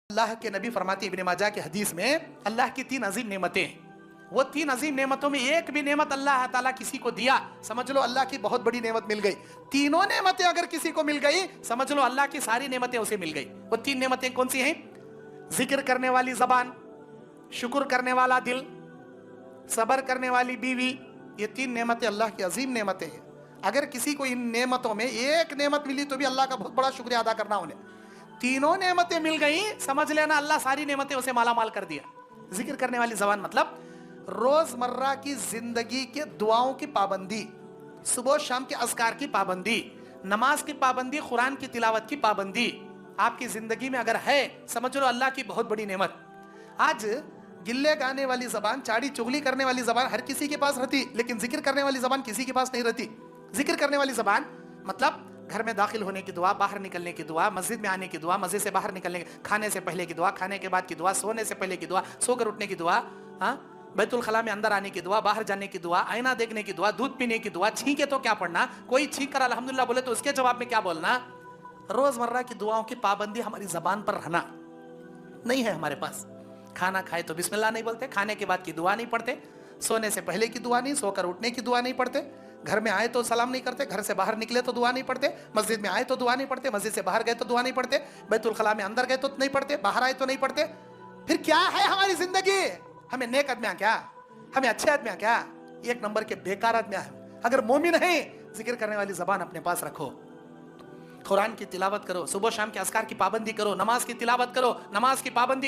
اللہ کے نبی فرماتے ابن ماجہ کی حدیث میں اللہ کی 3 عظیم نعمتیں ہیں. وہ 3 عظیم نعمتوں میں ایک بھی نعمت اللہ تعالیٰ کسی کو دیا سمجھ لو اللہ کی بہت بڑی نعمت مل گئی. تینوں نعمتیں اگر کسی کو مل گئی سمجھ لو اللہ کی ساری نعمتیں اسے مل گئی. وہ 3 نعمتیں کون سی ہیں؟ ذکر کرنے والی زبان، شکر کرنے والا دل، صبر کرنے والی بیوی. یہ 3 نعمتیں اللہ کی عظیم نعمتیں ہیں. اگر کسی کو ان نعمتوں میں ایک نعمت ملی تو بھی اللہ کا بہت بڑا شکریہ ادا کرنا انہیں. تینوں نعمتیں مل گئیں سمجھ لینا اللہ ساری نعمتیں اسے مالا مال کر دیا. ذکر کرنے والی زبان مطلب روز مرہ کی زندگی کے دعاؤں کی پابندی، صبح و شام کے اذکار کی پابندی، نماز کی پابندی، قرآن کی تلاوت کی پابندی آپ کی زندگی میں اگر ہے سمجھ لو اللہ کی بہت بڑی نعمت. آج گلے گانے والی زبان، چاڑی چغلی کرنے والی زبان ہر کسی کے پاس رہتی، لیکن ذکر کرنے والی زبان کسی کے پاس نہیں رہتی. ذکر کرنے والی زبان مطلب گھر میں داخل ہونے کی دعا، باہر نکلنے کی دعا، مسجد میں آنے کی دعا، مسجد سے باہر نکلنے کی، کھانے سے پہلے کی دعا، کھانے کے بعد کی دعا، سونے سے پہلے کی دعا، سو کر اٹھنے کی دعا، بیت الخلاء میں اندر آنے کی دعا، باہر جانے کی دعا، آئینہ دیکھنے کی دعا، دودھ پینے کی دعا، چھینکے تو کیا پڑھنا، کوئی چھینک کر الحمدللہ بولے تو اس کے جواب میں کیا بولنا. روز مرہ کی دعاؤں کی پابندی ہماری زبان پر رہنا نہیں ہے ہمارے پاس. کھانا کھائے تو بسم اللہ نہیں بولتے، کھانے کے بعد کی دعا نہیں پڑھتے، سونے سے پہلے کی دعا نہیں، سو کر اٹھنے کی دعا نہیں پڑھتے، گھر میں آئے تو سلام نہیں کرتے، گھر سے باہر نکلے تو دعا نہیں پڑھتے، مسجد میں آئے تو دعا نہیں پڑھتے، مسجد سے باہر گئے تو دعا نہیں پڑھتے، بیت الخلاء میں اندر گئے تو نہیں پڑھتے، باہر آئے تو نہیں پڑھتے. پھر کیا ہے ہماری زندگی؟ ہمیں نیک آدمیاں کیا، ہمیں اچھے آدمیاں کیا، 1 نمبر کے بیکار آدمیاں ہیں. اگر مومن ہیں ذکر کرنے والی زبان اپنے پاس رکھو، قرآن کی تلاوت کرو، صبح شام کے اذکار کی پابندی کرو، نماز کی تلاوت کرو، نماز کی پابندی کرو.